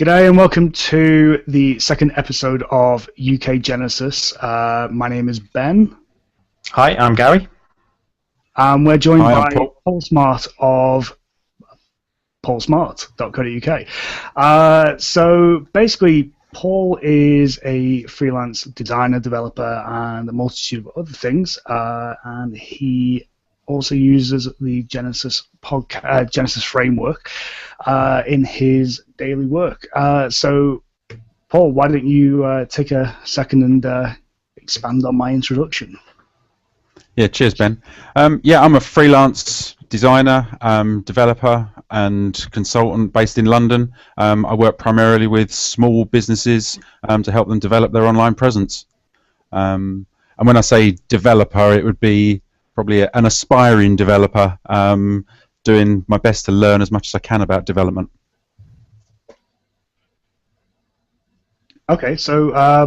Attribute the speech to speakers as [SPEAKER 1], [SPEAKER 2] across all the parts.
[SPEAKER 1] G'day and welcome to the second episode of UK Genesis. My name is Ben.
[SPEAKER 2] Hi, I'm Gary.
[SPEAKER 1] We're joined
[SPEAKER 2] Hi, I'm
[SPEAKER 1] by
[SPEAKER 2] Paul.
[SPEAKER 1] Paul Smart of paulsmart.co.uk. So basically, Paul is a freelance designer, developer, and a multitude of other things. And he also uses the Genesis Genesis framework in his daily work. So, Paul, why don't you take a second and expand on my introduction?
[SPEAKER 2] Yeah, cheers, Ben. Yeah, I'm a freelance designer, developer, and consultant based in London. I work primarily with small businesses to help them develop their online presence. And when I say developer, it would be probably an aspiring developer, doing my best to learn as much as I can about development.
[SPEAKER 1] Okay, so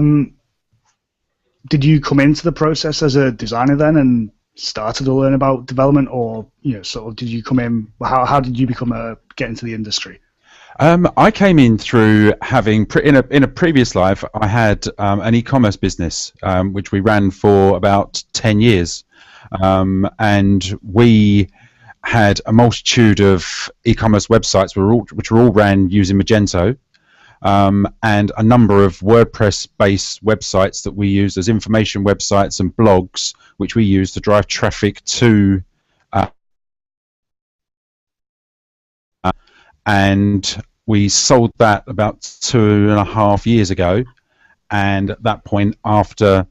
[SPEAKER 1] did you come into the process as a designer then and started to learn about development, or sort of did you come in? How did you get into the industry?
[SPEAKER 2] I came in through having in a previous life. I had an e-commerce business which we ran for about 10 years, and we had a multitude of e-commerce websites which were all ran using Magento. And a number of WordPress-based websites that we used as information websites and blogs, which we used to drive traffic to. And we sold that about 2.5 years ago. And at that point, after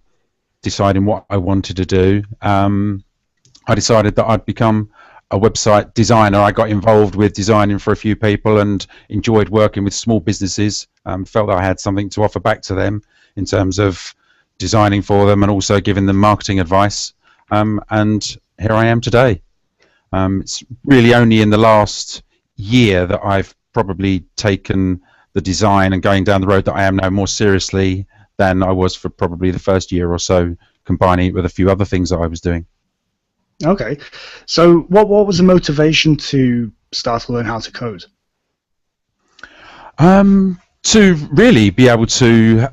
[SPEAKER 2] deciding what I wanted to do, I decided that I'd become a website designer. I got involved with designing for a few people and enjoyed working with small businesses. Felt that I had something to offer back to them in terms of designing for them and also giving them marketing advice. And here I am today. It's really only in the last year that I've probably taken the design and going down the road that I am now more seriously than I was for probably the first year or so, combining it with a few other things that I was doing.
[SPEAKER 1] Okay, so what was the motivation to start to learn how to code?
[SPEAKER 2] To really be able to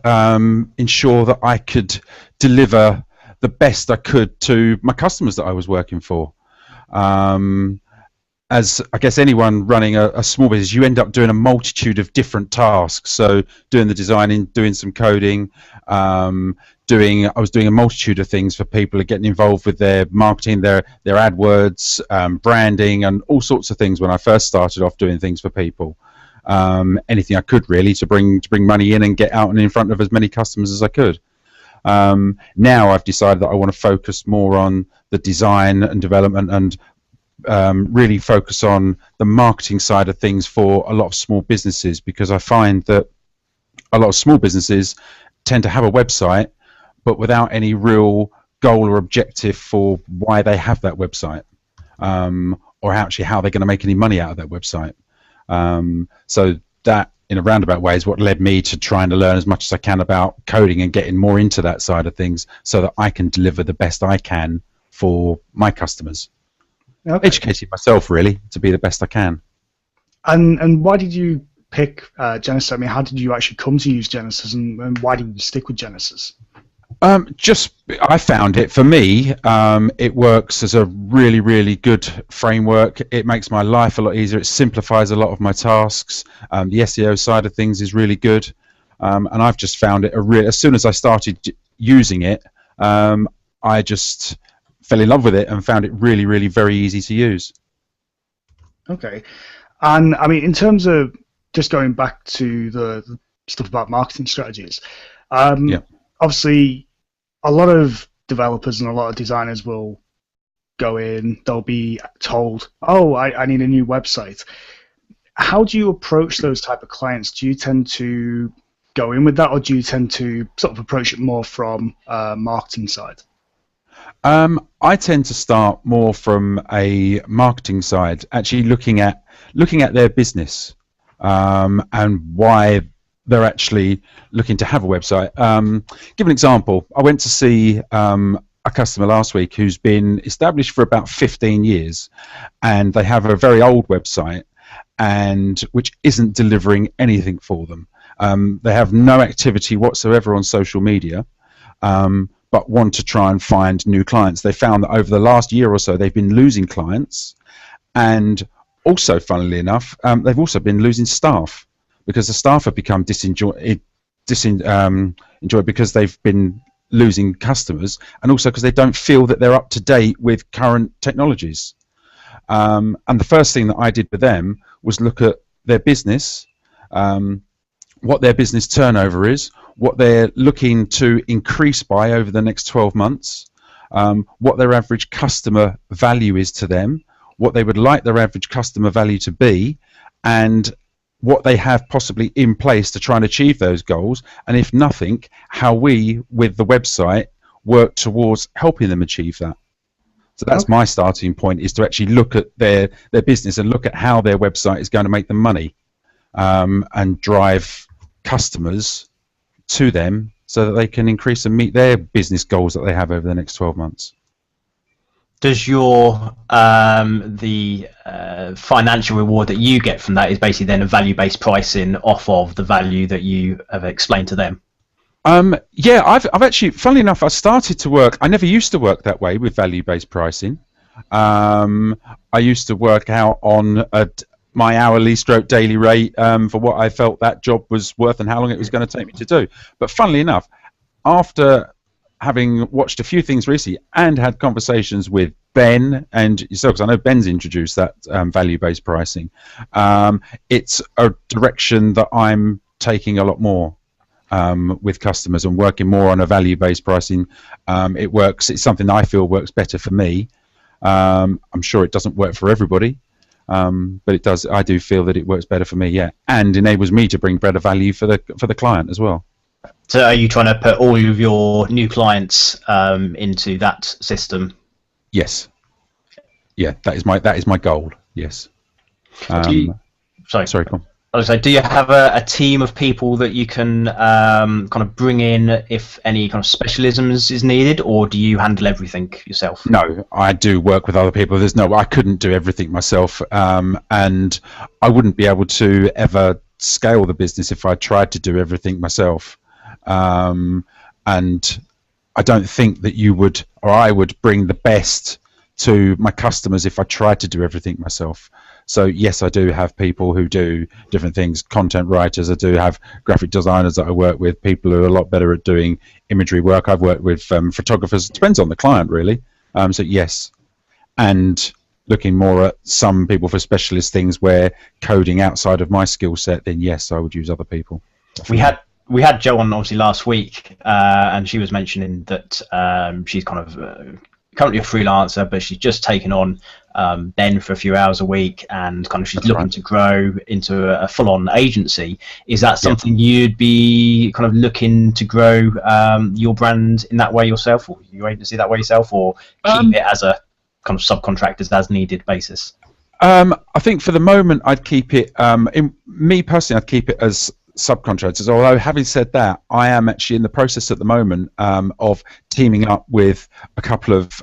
[SPEAKER 2] ensure that I could deliver the best I could to my customers that I was working for. As I guess anyone running a small business, you end up doing a multitude of different tasks. So doing the designing, doing some coding, I was doing a multitude of things for people, getting involved with their marketing, their AdWords, branding, and all sorts of things when I first started off doing things for people. Anything I could really to bring money in and get out and in front of as many customers as I could. Now I've decided that I want to focus more on the design and development and really focus on the marketing side of things for a lot of small businesses, because I find that a lot of small businesses tend to have a website but without any real goal or objective for why they have that website, or actually how they're going to make any money out of that website. So that, in a roundabout way, is what led me to trying to learn as much as I can about coding and getting more into that side of things so that I can deliver the best I can for my customers. Okay. Educating myself, really, to be the best I can.
[SPEAKER 1] And why did you pick Genesis? I mean, how did you actually come to use Genesis, and why did you stick with Genesis?
[SPEAKER 2] I found it, for me, it works as a really, really good framework. It makes my life a lot easier. It simplifies a lot of my tasks. The SEO side of things is really good. And I've just found it as soon as I started using it, I just fell in love with it and found it really, really very easy to use.
[SPEAKER 1] Okay. And I mean, in terms of just going back to the stuff about marketing strategies, obviously a lot of developers and a lot of designers will go in, they'll be told, oh, I need a new website. How do you approach those type of clients? Do you tend to go in with that, or do you tend to sort of approach it more from marketing side?
[SPEAKER 2] I tend to start more from a marketing side, actually looking at their business and why they're actually looking to have a website. Give an example. I went to see a customer last week who's been established for about 15 years, and they have a very old website, and which isn't delivering anything for them. They have no activity whatsoever on social media, but want to try and find new clients. They found that over the last year or so, they've been losing clients, and also, funnily enough, they've also been losing staff because the staff have become enjoyed because they've been losing customers, and also because they don't feel that they're up to date with current technologies. And the first thing that I did with them was look at their business, what their business turnover is, what they're looking to increase by over the next 12 months, what their average customer value is to them, what they would like their average customer value to be, and what they have possibly in place to try and achieve those goals, and if nothing, how we, with the website, work towards helping them achieve that. So that's my starting point, is to actually look at their business and look at how their website is going to make them money, and drive customers to them so that they can increase and meet their business goals that they have over the next 12 months.
[SPEAKER 3] Does your financial reward that you get from that is basically then a value-based pricing off of the value that you have explained to them?
[SPEAKER 2] Yeah, I've actually, funnily enough, I started to work. I never used to work that way with value-based pricing. I used to work out on my hourly stroke daily rate for what I felt that job was worth and how long it was going to take me to do. But funnily enough, after having watched a few things recently and had conversations with Ben and yourself, because I know Ben's introduced that value-based pricing, it's a direction that I'm taking a lot more with customers and working more on a value-based pricing. It works. It's something I feel works better for me. I'm sure it doesn't work for everybody, but it does. I do feel that it works better for me, yeah, and enables me to bring better value for the client as well.
[SPEAKER 3] So are you trying to put all of your new clients into that system?
[SPEAKER 2] Yes. Yeah, that is my goal. Yes.
[SPEAKER 3] Sorry,
[SPEAKER 2] come on.
[SPEAKER 3] I was like, do you have a team of people that you can kind of bring in if any kind of specialisms is needed, or do you handle everything yourself?
[SPEAKER 2] No, I do work with other people. I couldn't do everything myself, and I wouldn't be able to ever scale the business if I tried to do everything myself. And I don't think that you would, or I would, bring the best to my customers if I tried to do everything myself. So yes, I do have people who do different things, content writers. I do have graphic designers that I work with, people who are a lot better at doing imagery work. I've worked with photographers. It depends on the client, really. So yes, and looking more at some people for specialist things where coding outside of my skill set, then yes, I would use other people.
[SPEAKER 3] We had Jo on obviously last week, and she was mentioning that she's kind of currently a freelancer, but she's just taken on Ben for a few hours a week, and kind of she's looking to grow into a full-on agency. Is that something you'd be kind of looking to grow your brand in that way yourself, or your agency that way yourself, or keep it as a kind of subcontractors as needed basis?
[SPEAKER 2] I think for the moment I'd keep it. Me personally, I'd keep it as subcontractors, although having said that, I am actually in the process at the moment of teaming up with a couple of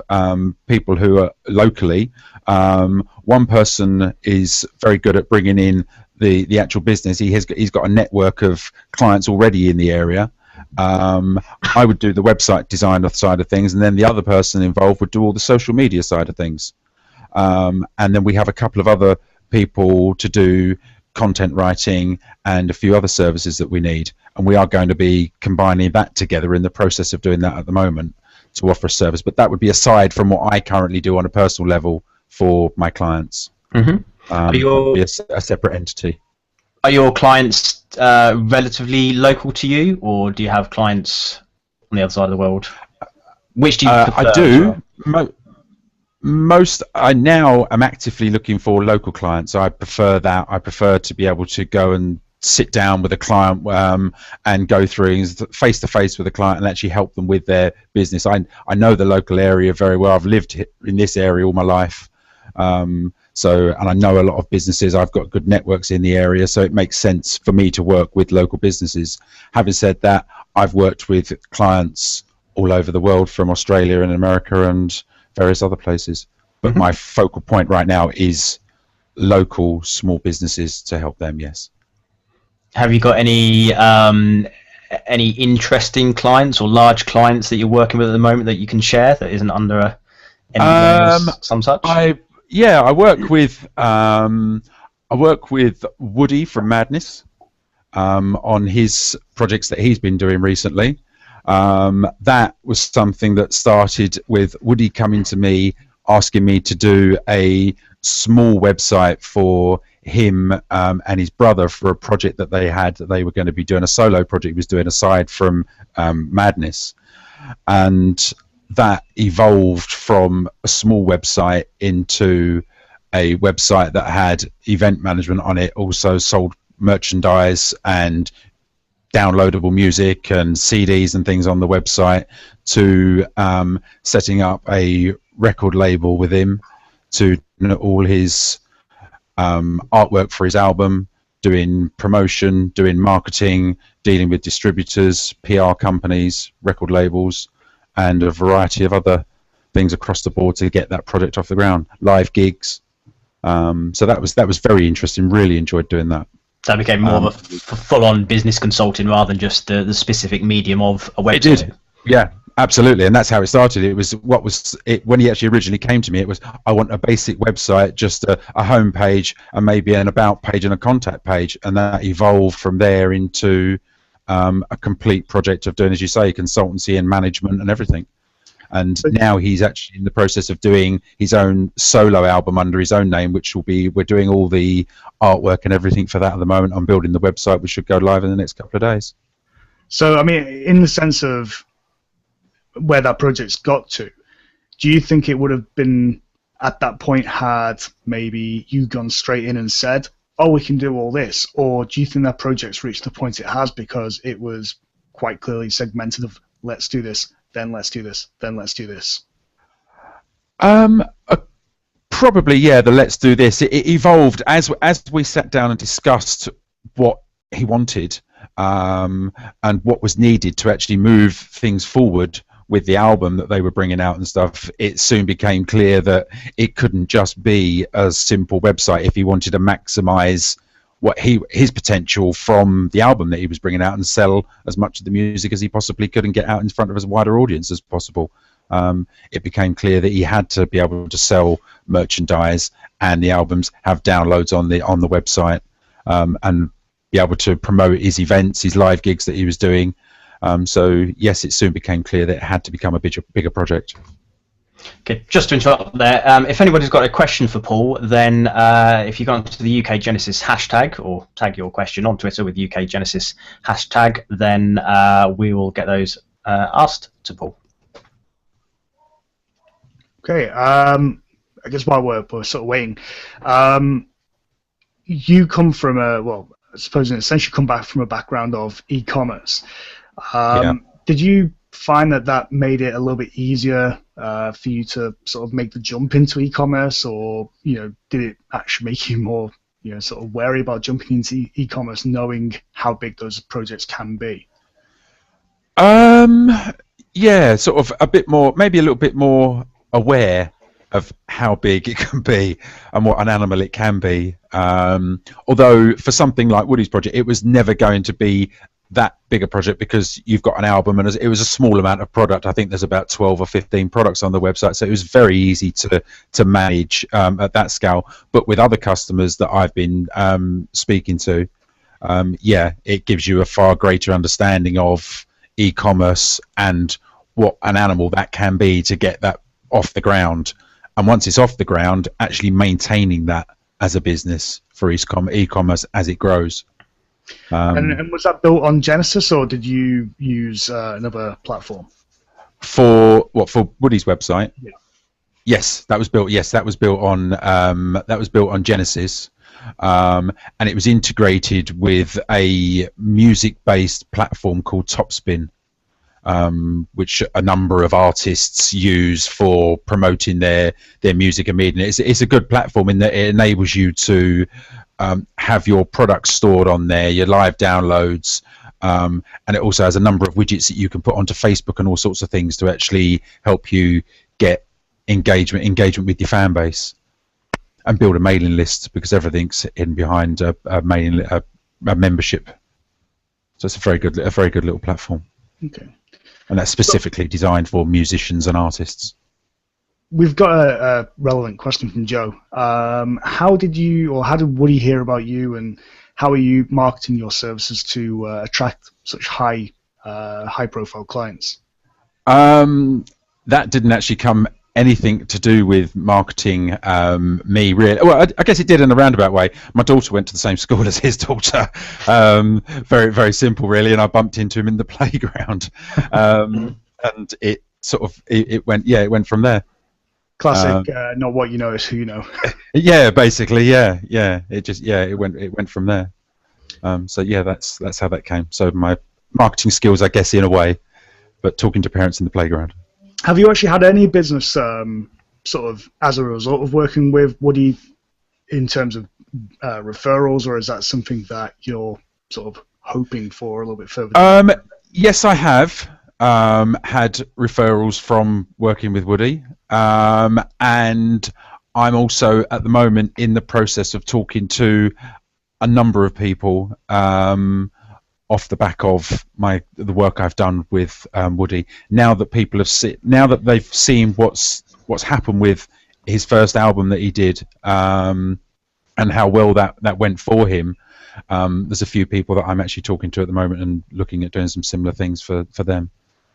[SPEAKER 2] people who are locally. One person is very good at bringing in the actual business. He's got a network of clients already in the area. I would do the website design side of things, and then the other person involved would do all the social media side of things. And then we have a couple of other people to do content writing and a few other services that we need, and we are going to be combining that together, in the process of doing that at the moment, to offer a service. But that would be aside from what I currently do on a personal level for my clients. Be a separate entity.
[SPEAKER 3] Are your clients relatively local to you, or do you have clients on the other side of the world? Which do you prefer?
[SPEAKER 2] I do. I now am actively looking for local clients. I prefer that. I prefer to be able to go and sit down with a client and go through face to face with a client and actually help them with their business. I know the local area very well. I've lived in this area all my life, and I know a lot of businesses. I've got good networks in the area, so it makes sense for me to work with local businesses. Having said that, I've worked with clients all over the world, from Australia and America and various other places, but my focal point right now is local small businesses to help them. Yes.
[SPEAKER 3] Have you got any interesting clients or large clients that you're working with at the moment that you can share that isn't under a NDA or some such?
[SPEAKER 2] I work with Woody from Madness on his projects that he's been doing recently. That was something that started with Woody coming to me asking me to do a small website for him and his brother for a project that they had that they were going to be doing, a solo project he was doing aside from Madness, and that evolved from a small website into a website that had event management on it, also sold merchandise and downloadable music and CDs and things on the website, to setting up a record label with him, to all his artwork for his album, doing promotion, doing marketing, dealing with distributors, PR companies, record labels, and a variety of other things across the board to get that project off the ground. Live gigs. So that was very interesting. Really enjoyed doing that.
[SPEAKER 3] So that became more of a full-on business consulting rather than just the specific medium of a website.
[SPEAKER 2] It did. Yeah. Absolutely, and that's how it started. It was when he actually originally came to me. It was, I want a basic website, just a home page and maybe an about page and a contact page, and that evolved from there into a complete project of doing, as you say, consultancy and management and everything. And now he's actually in the process of doing his own solo album under his own name, which will be, we're doing all the artwork and everything for that at the moment. I'm building the website, which should go live in the next couple of days.
[SPEAKER 1] So, I mean, in the sense of where that project's got to, do you think it would have been at that point had maybe you gone straight in and said, oh, we can do all this, or do you think that project's reached the point it has because it was quite clearly segmented of let's do this, then let's do this, then let's do this?
[SPEAKER 2] Probably, yeah, the let's do this. It evolved as we sat down and discussed what he wanted and what was needed to actually move things forward with the album that they were bringing out and stuff. It soon became clear that it couldn't just be a simple website if he wanted to maximize what his potential from the album that he was bringing out and sell as much of the music as he possibly could and get out in front of as wider audience as possible. It became clear that he had to be able to sell merchandise and the albums have downloads on the website, and be able to promote his events, his live gigs that he was doing. So yes, it soon became clear that it had to become a bigger project.
[SPEAKER 3] Okay, just to interrupt there, if anybody's got a question for Paul, then if you go onto the UK Genesis hashtag or tag your question on Twitter with UK Genesis hashtag, then we will get those asked to Paul.
[SPEAKER 1] Okay, I guess while we're sort of waiting, you come from I suppose in a sense you come back from a background of e-commerce. Did you find that made it a little bit easier for you to sort of make the jump into e-commerce, or did it actually make you more sort of wary about jumping into e-commerce, knowing how big those projects can be?
[SPEAKER 2] Yeah, sort of a bit more, maybe a little bit more aware of how big it can be and what an animal it can be. Although for something like Woody's project, it was never going to be that big a project because you've got an album and it was a small amount of product. I think there's about 12 or 15 products on the website, so it was very easy to manage at that scale. But with other customers that I've been speaking to, yeah, it gives you a far greater understanding of e-commerce and what an animal that can be to get that off the ground. And once it's off the ground, actually maintaining that as a business for e-commerce as it grows.
[SPEAKER 1] And was that built on Genesis, or did you use another platform?
[SPEAKER 2] For Woody's website?
[SPEAKER 1] Yeah.
[SPEAKER 2] Yes, that was built. Yes, that was built on Genesis, and it was integrated with a music-based platform called Topspin, which a number of artists use for promoting their music and media. It's a good platform in that it enables you to have your products stored on there, your live downloads, and it also has a number of widgets that you can put onto Facebook and all sorts of things to actually help you get engagement with your fan base. and build a mailing list, because everything's in behind a membership. So it's a very good little platform.
[SPEAKER 1] Okay.
[SPEAKER 2] And that's specifically designed for musicians and artists.
[SPEAKER 1] We've got a relevant question from Joe. How did Woody hear about you, and how are you marketing your services to attract such high profile clients?
[SPEAKER 2] That didn't actually come anything to do with marketing me, really. Well, I guess it did in a roundabout way. My daughter went to the same school as his daughter. Very, very simple, really, and I bumped into him in the playground. And it sort of it went from there.
[SPEAKER 1] Classic, not what you know, is who you know.
[SPEAKER 2] Yeah, basically, yeah. It went from there. So yeah, that's how that came. So my marketing skills, I guess, in a way, but talking to parents in the playground.
[SPEAKER 1] Have you actually had any business sort of as a result of working with Woody in terms of referrals, or is that something that you're sort of hoping for a little bit further?
[SPEAKER 2] Yes, I have had referrals from working with Woody, and I'm also at the moment in the process of talking to a number of people off the back of the work I've done with Woody. Now that people have they've seen what's happened with his first album that he did, and how well that went for him. There's a few people that I'm actually talking to at the moment and looking at doing some similar things for them.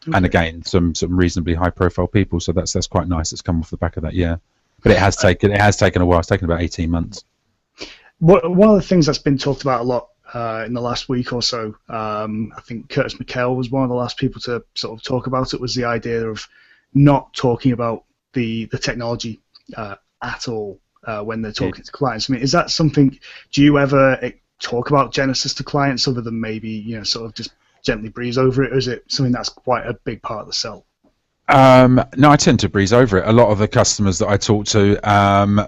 [SPEAKER 2] Okay. And again, some reasonably high profile people. So that's quite nice. It's come off the back of that, yeah. But it has taken a while. It's taken about 18 months.
[SPEAKER 1] One of the things that's been talked about a lot in the last week or so, I think Curtis McHale was one of the last people to sort of talk about it, was the idea of not talking about the technology at all when they're talking to clients. I mean, is that something, do you ever talk about Genesis to clients other than maybe, sort of just gently breeze over it, or is it something that's quite a big part of the sell?
[SPEAKER 2] No, I tend to breeze over it. A lot of the customers that I talk to,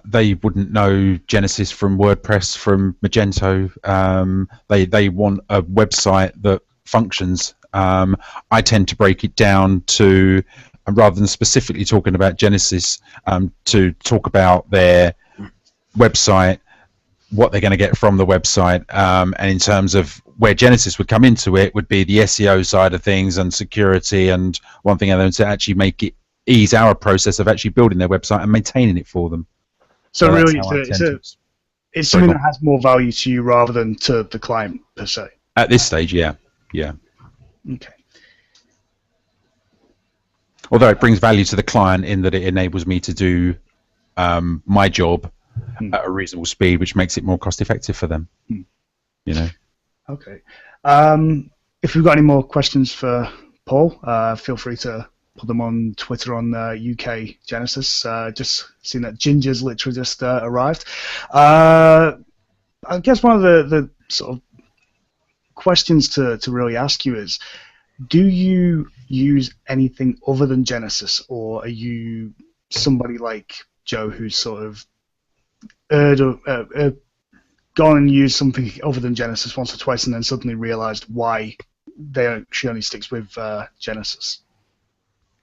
[SPEAKER 2] they wouldn't know Genesis from WordPress, from Magento. They want a website that functions. I tend to break it down to, rather than specifically talking about Genesis, to talk about their website, what they're going to get from the website, and in terms of where Genesis would come into it would be the SEO side of things and security and one thing other, to actually make it ease our process of actually building their website and maintaining it for them.
[SPEAKER 1] So really, it's something that has more value to you rather than to the client per se.
[SPEAKER 2] At this stage, yeah.
[SPEAKER 1] Okay.
[SPEAKER 2] Although it brings value to the client in that it enables me to do my job at a reasonable speed, which makes it more cost effective for them.
[SPEAKER 1] Okay. If we've got any more questions for Paul, feel free to put them on Twitter on UK Genesis. Just seen that Ginger's literally just arrived. I guess one of the sort of questions to really ask you is, do you use anything other than Genesis, or are you somebody like Joe who's sort of gone and used something other than Genesis once or twice and then suddenly realized why she only sticks with Genesis?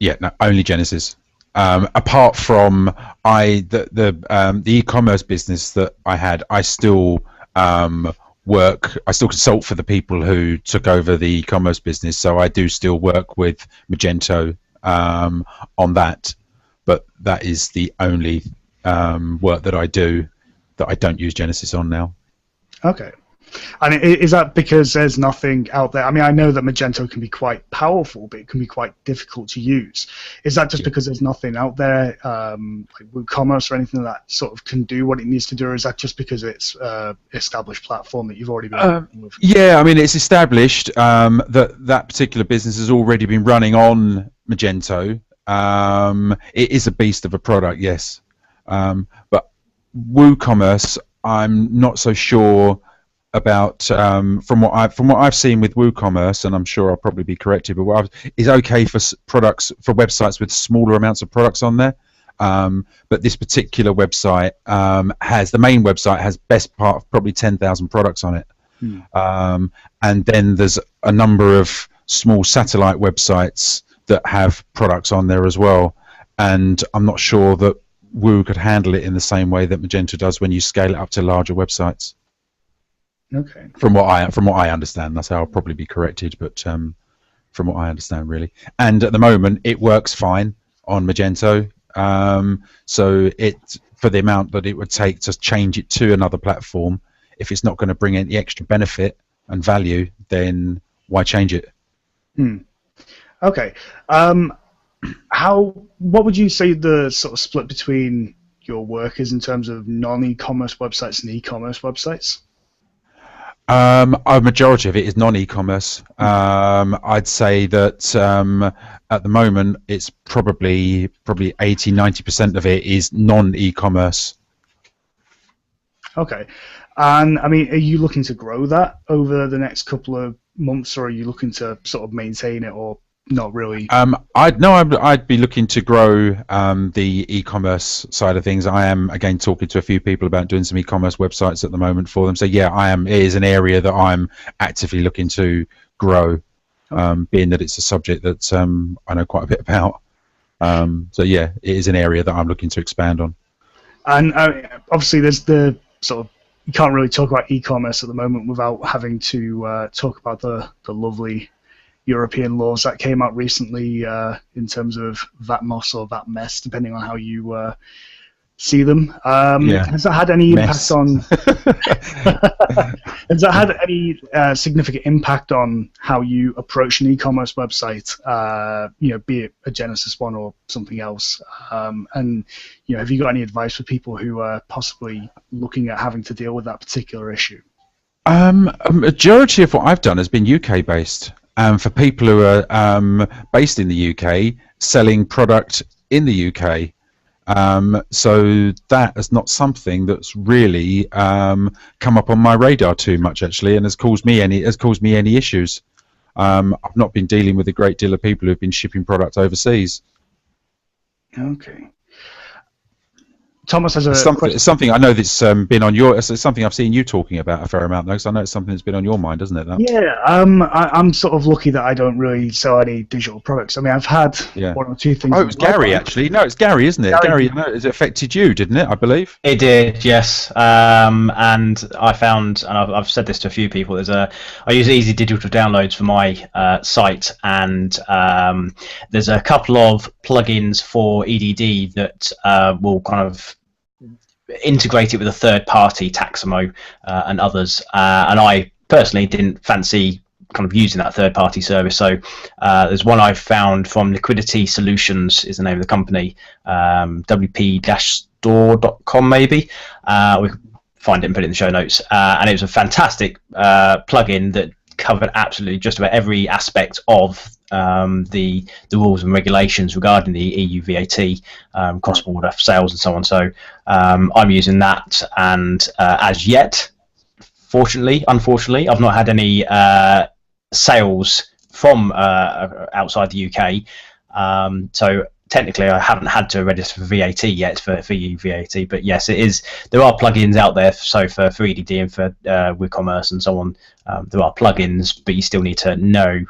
[SPEAKER 2] Yeah, no, only Genesis. Apart from the e-commerce business that I had, I still consult for the people who took over the e-commerce business, so I do still work with Magento on that, but that is the only work that I do that I don't use Genesis on now.
[SPEAKER 1] Okay. And is that because there's nothing out there? I mean, I know that Magento can be quite powerful, but it can be quite difficult to use. Is that just because there's nothing out there, like WooCommerce or anything that sort of can do what it needs to do, or is that just because it's established platform that you've already been working with?
[SPEAKER 2] Yeah, I mean, it's established. That particular business has already been running on Magento. It is a beast of a product, yes. But WooCommerce, I'm not so sure about. From what I've seen with WooCommerce, and I'm sure I'll probably be corrected, but is okay for websites with smaller amounts of products on there. But this particular website the main website has best part of probably 10,000 products on it. And then there's a number of small satellite websites that have products on there as well. And I'm not sure that Woo could handle it in the same way that Magento does when you scale it up to larger websites.
[SPEAKER 1] Okay.
[SPEAKER 2] From what I understand, that's how I'll probably be corrected, but from what I understand, really. And at the moment, it works fine on Magento. So for the amount that it would take to change it to another platform, if it's not going to bring any extra benefit and value, then why change it?
[SPEAKER 1] Okay. What would you say the sort of split between your work is in terms of non-e-commerce websites and e-commerce websites?
[SPEAKER 2] A majority of it is non-e-commerce. I'd say that at the moment it's probably 80-90% of it is non-e-commerce.
[SPEAKER 1] Okay. And I mean, are you looking to grow that over the next couple of months, or are you looking to sort of maintain it, or not really?
[SPEAKER 2] I'd be looking to grow the e-commerce side of things. I am again talking to a few people about doing some e-commerce websites at the moment for them. So yeah, I am. It is an area that I'm actively looking to grow, being that it's a subject that I know quite a bit about. So yeah, it is an area that I'm looking to expand on.
[SPEAKER 1] And obviously, there's the sort of, you can't really talk about e-commerce at the moment without having to talk about the lovely European laws that came out recently in terms of VATMOS or VATMES, depending on how you see them. Has that had any impact on? Has that had any significant impact on how you approach an e-commerce website? Be it a Genesis one or something else. And have you got any advice for people who are possibly looking at having to deal with that particular issue?
[SPEAKER 2] A majority of what I've done has been UK based. For people who are based in the UK, selling product in the UK. So that is not something that's really come up on my radar too much, actually, and has caused me any issues. I've not been dealing with a great deal of people who've been shipping product overseas.
[SPEAKER 1] Okay. Thomas has a
[SPEAKER 2] something I know that's been on your. It's something I've seen you talking about a fair amount, though. Because I know it's something that's been on your mind, isn't it? That?
[SPEAKER 1] Yeah, I'm sort of lucky that I don't really sell any digital products. I mean, I've had one or two things.
[SPEAKER 2] Oh, it was Gary actually. No, it's Gary, isn't it? Gary, it affected you, didn't it? I believe
[SPEAKER 3] it did. Yes, and I found, and I've said this to a few people. I use Easy Digital Downloads for my site, and there's a couple of plugins for EDD that will kind of integrate it with a third-party, Taxamo and others, and I personally didn't fancy kind of using that third-party service. So there's one I've found from Liquidity Solutions is the name of the company, wp-store.com maybe. We can find it and put it in the show notes, and it was a fantastic plugin that covered absolutely just about every aspect of the rules and regulations regarding the EU VAT, cross-border sales and so on. So I'm using that, and as yet, unfortunately, I've not had any sales from outside the UK. So technically, I haven't had to register for VAT yet for EU VAT. But yes, it is. There are plugins out there. So for EDD and for WooCommerce and so on, there are plugins, but you still need to know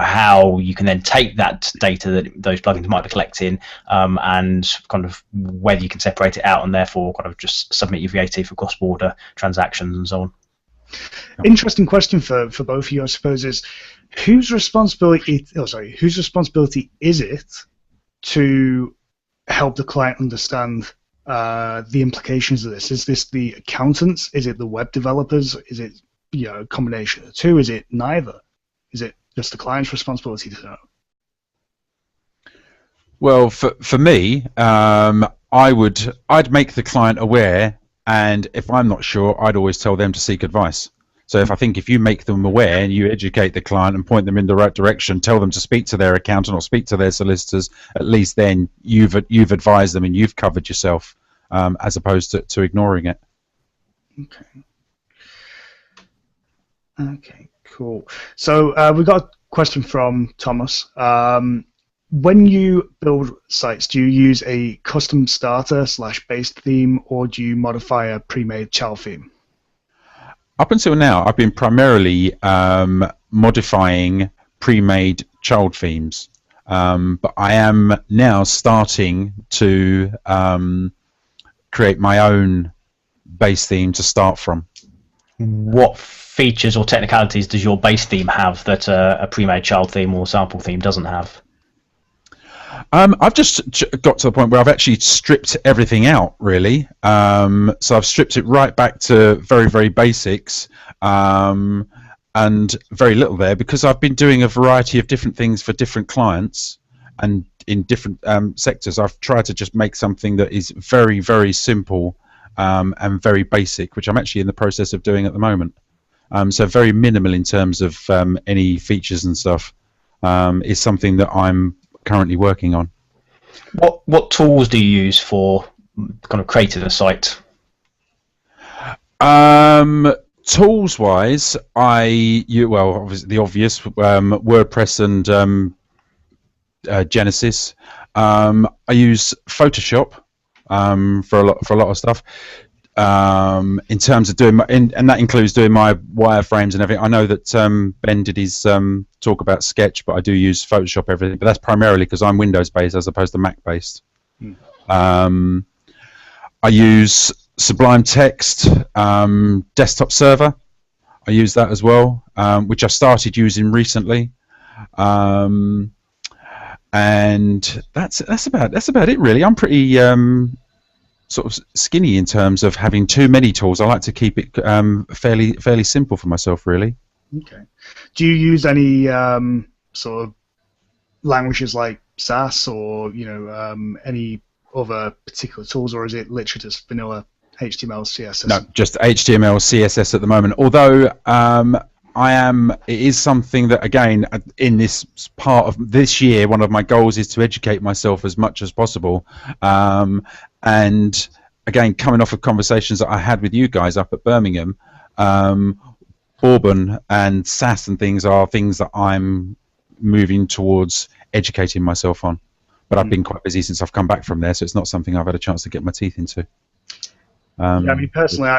[SPEAKER 3] how you can then take that data that those plugins might be collecting, and kind of whether you can separate it out and therefore kind of just submit your VAT for cross-border transactions and so on.
[SPEAKER 1] Interesting question for both of you, I suppose, is whose responsibility is it to help the client understand the implications of this? Is this the accountants? Is it the web developers? Is it a combination of the two? Is it neither? Is it just the client's responsibility to know?
[SPEAKER 2] Well, for me, I'd make the client aware, and if I'm not sure, I'd always tell them to seek advice. So if you make them aware and you educate the client and point them in the right direction, tell them to speak to their accountant or speak to their solicitors, at least then you've advised them and you've covered yourself, as opposed to ignoring it.
[SPEAKER 1] Okay, cool. So we got a question from Thomas. When you build sites, do you use a custom starter / base theme, or do you modify a pre-made child theme?
[SPEAKER 2] Up until now, I've been primarily modifying pre-made child themes. But I am now starting to create my own base theme to start from.
[SPEAKER 3] What features or technicalities does your base theme have that a pre-made child theme or sample theme doesn't have?
[SPEAKER 2] I've just got to the point where I've actually stripped everything out, really. So I've stripped it right back to very, very basics, and very little there, because I've been doing a variety of different things for different clients and in different sectors. I've tried to just make something that is very, very simple and very basic, which I'm actually in the process of doing at the moment. So very minimal in terms of any features and stuff is something that I'm currently working on.
[SPEAKER 3] What tools do you use for kind of creating a site?
[SPEAKER 2] Tools wise, well, obviously the obvious, WordPress and Genesis. I use Photoshop for a lot of stuff. In terms of doing and that includes doing my wireframes and everything. I know that Ben did his talk about Sketch, but I do use Photoshop everything. But that's primarily because I'm Windows based as opposed to Mac based. I use Sublime Text desktop server. I use that as well, which I started using recently. And that's about it really. I'm pretty sort of skinny in terms of having too many tools. I like to keep it fairly simple for myself, really.
[SPEAKER 1] Okay. Do you use any sort of languages like SAS or any other particular tools, or is it literally just vanilla HTML, CSS?
[SPEAKER 2] No, just HTML, CSS at the moment. Although it is something that, again, in this part of this year, one of my goals is to educate myself as much as possible. And again, coming off of conversations that I had with you guys up at Birmingham, Bourbon and SAS and things are things that I'm moving towards educating myself on. But I've been quite busy since I've come back from there, so it's not something I've had a chance to get my teeth into.
[SPEAKER 1] Yeah, I mean, personally,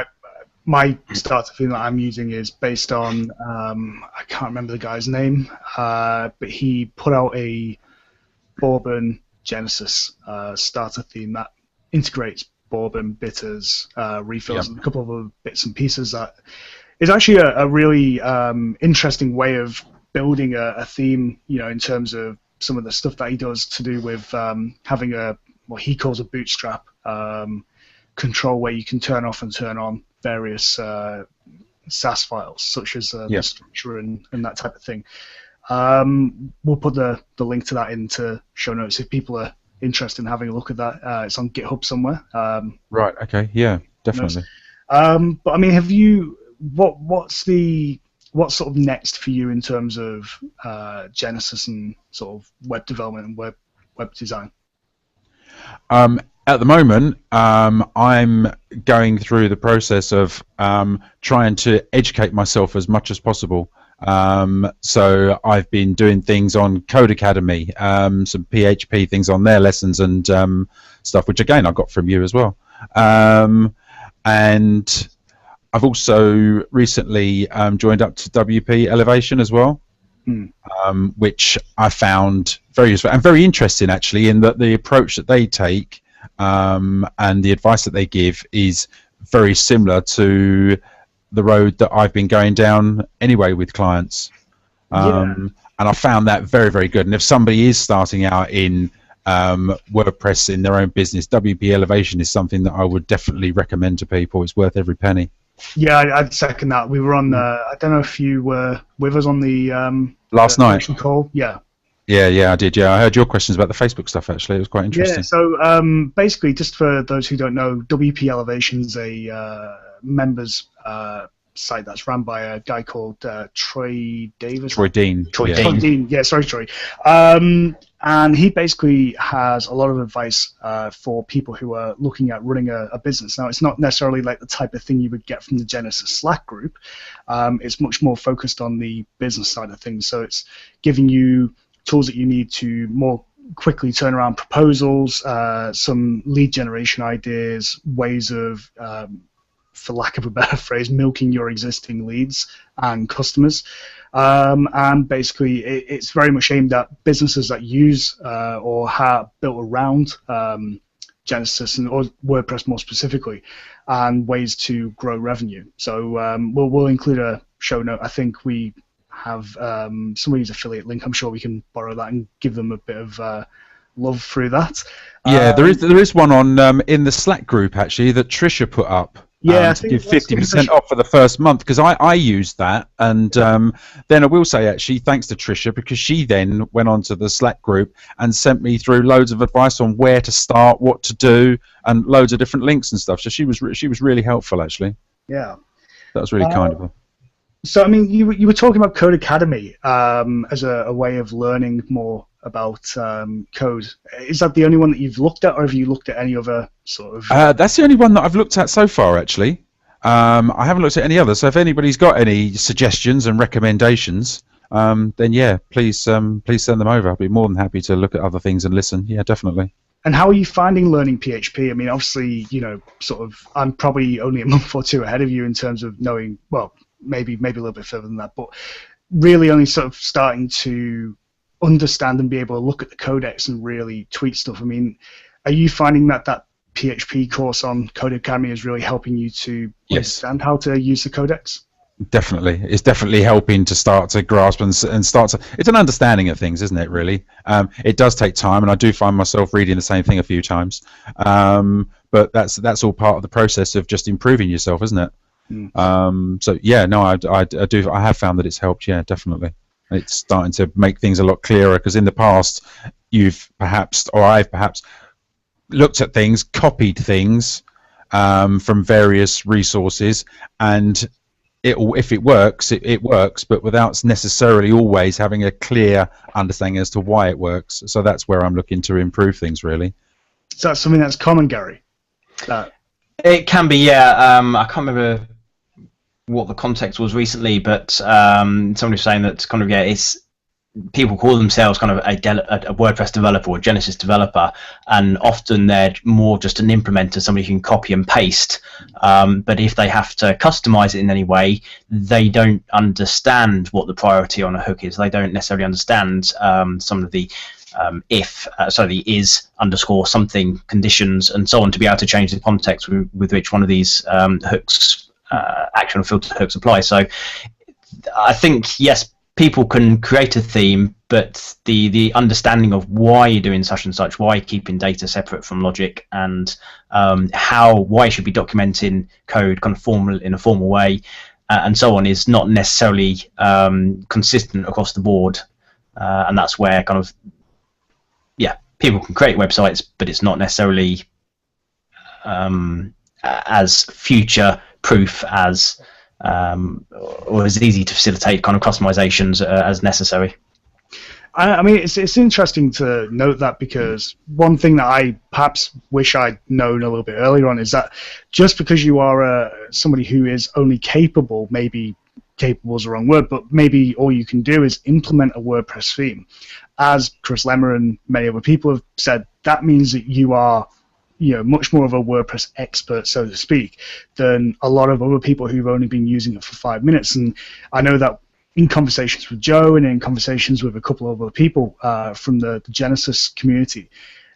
[SPEAKER 1] my starter theme that I'm using is based on, I can't remember the guy's name, but he put out a Bourbon Genesis starter theme that integrates bourbon, bitters, refills, and a couple of other bits and pieces. That is actually a really interesting way of building a theme, in terms of some of the stuff that he does to do with having what he calls a bootstrap control, where you can turn off and turn on various SAS files, such as the structure and that type of thing. We'll put the link to that into show notes if people are interested in having a look at that. It's on GitHub somewhere.
[SPEAKER 2] Right. Okay. Yeah. Definitely.
[SPEAKER 1] But I mean, have you? What's sort of next for you in terms of Genesis and sort of web development and web design?
[SPEAKER 2] At the moment, I'm going through the process of trying to educate myself as much as possible. So I've been doing things on Code Academy, some PHP things on their lessons and stuff, which again I got from you as well. And I've also recently joined up to WP Elevation as well, which I found very useful and very interesting, actually, in that the approach that they take and the advice that they give is very similar to the road that I've been going down anyway with clients. And I found that very, very good. And if somebody is starting out in WordPress in their own business, WP Elevation is something that I would definitely recommend to people. It's worth every penny.
[SPEAKER 1] Yeah, I'd second that. We were on I don't know if you were with us on the
[SPEAKER 2] last night
[SPEAKER 1] call. Yeah,
[SPEAKER 2] I did. Yeah, I heard your questions about the Facebook stuff, actually. It was quite interesting.
[SPEAKER 1] Yeah, so basically, just for those who don't know, WP Elevation's a members site that's run by a guy called Troy Davis.
[SPEAKER 2] Troy Dean.
[SPEAKER 1] Troy Dean. Yeah, sorry, Troy. And he basically has a lot of advice for people who are looking at running a business. Now, it's not necessarily like the type of thing you would get from the Genesis Slack group. It's much more focused on the business side of things. So it's giving you tools that you need to more quickly turn around proposals, some lead generation ideas, ways of for lack of a better phrase, milking your existing leads and customers. And basically, it's very much aimed at businesses that use or have built around Genesis or WordPress more specifically, and ways to grow revenue. So we'll include a show note. I think we have somebody's affiliate link. I'm sure we can borrow that and give them a bit of love through that.
[SPEAKER 2] Yeah, there is one on in the Slack group actually that Trisha put up.
[SPEAKER 1] Yeah,
[SPEAKER 2] to give 50% off for the first month, because I used that, and then I will say actually thanks to Trisha, because she then went on to the Slack group and sent me through loads of advice on where to start, what to do, and loads of different links and stuff. So she was really helpful actually.
[SPEAKER 1] Yeah,
[SPEAKER 2] that was really kind of her.
[SPEAKER 1] So I mean, you were talking about Code Academy as a way of learning more about code. Is that the only one that you've looked at, or have you looked at any other sort of?
[SPEAKER 2] That's the only one that I've looked at so far, actually. I haven't looked at any others. So if anybody's got any suggestions and recommendations, then yeah, please send them over. I'll be more than happy to look at other things and listen. Yeah, definitely.
[SPEAKER 1] And how are you finding learning PHP? I mean, obviously, sort of, I'm probably only a month or two ahead of you in terms of knowing, well, maybe a little bit further than that, but really only sort of starting to understand and be able to look at the codex and really tweak stuff. I mean, are you finding that PHP course on Code Academy is really helping you to understand how to use the codex?
[SPEAKER 2] Definitely, it's definitely helping to start to grasp and start to. It's an understanding of things, isn't it? Really, it does take time, and I do find myself reading the same thing a few times. But that's all part of the process of just improving yourself, isn't it? So yeah, no, I have found that it's helped. Yeah, definitely. It's starting to make things a lot clearer, because in the past I've perhaps looked at things, copied things from various resources, and if it works, it works, but without necessarily always having a clear understanding as to why it works. So that's where I'm looking to improve things, really.
[SPEAKER 1] Is that something that's common, Gary?
[SPEAKER 3] It can be, yeah. I can't remember what the context was recently, but somebody was saying that kind of, yeah, it's people call themselves kind of a WordPress developer or Genesis developer, and often they're more just an implementer, somebody who can copy and paste. But if they have to customize it in any way, they don't understand what the priority on a hook is. They don't necessarily understand some of the the is underscore something conditions and so on, to be able to change the context with which one of these hooks, action or filter hooks apply. So I think, yes, people can create a theme, but the understanding of why you're doing such and such, why you're keeping data separate from logic, and why you should be documenting code kind of in a formal way, and so on, is not necessarily consistent across the board. And that's where kind of, yeah, people can create websites, but it's not necessarily as future proof as or as easy to facilitate kind of customizations as necessary.
[SPEAKER 1] I mean, it's interesting to note that, because one thing that I perhaps wish I'd known a little bit earlier on is that just because you are somebody who is only capable, maybe capable is the wrong word, but maybe all you can do is implement a WordPress theme. As Chris Lemmer and many other people have said, that means that you are, much more of a WordPress expert, so to speak, than a lot of other people who've only been using it for 5 minutes. And I know that in conversations with Joe and in conversations with a couple of other people from the Genesis community,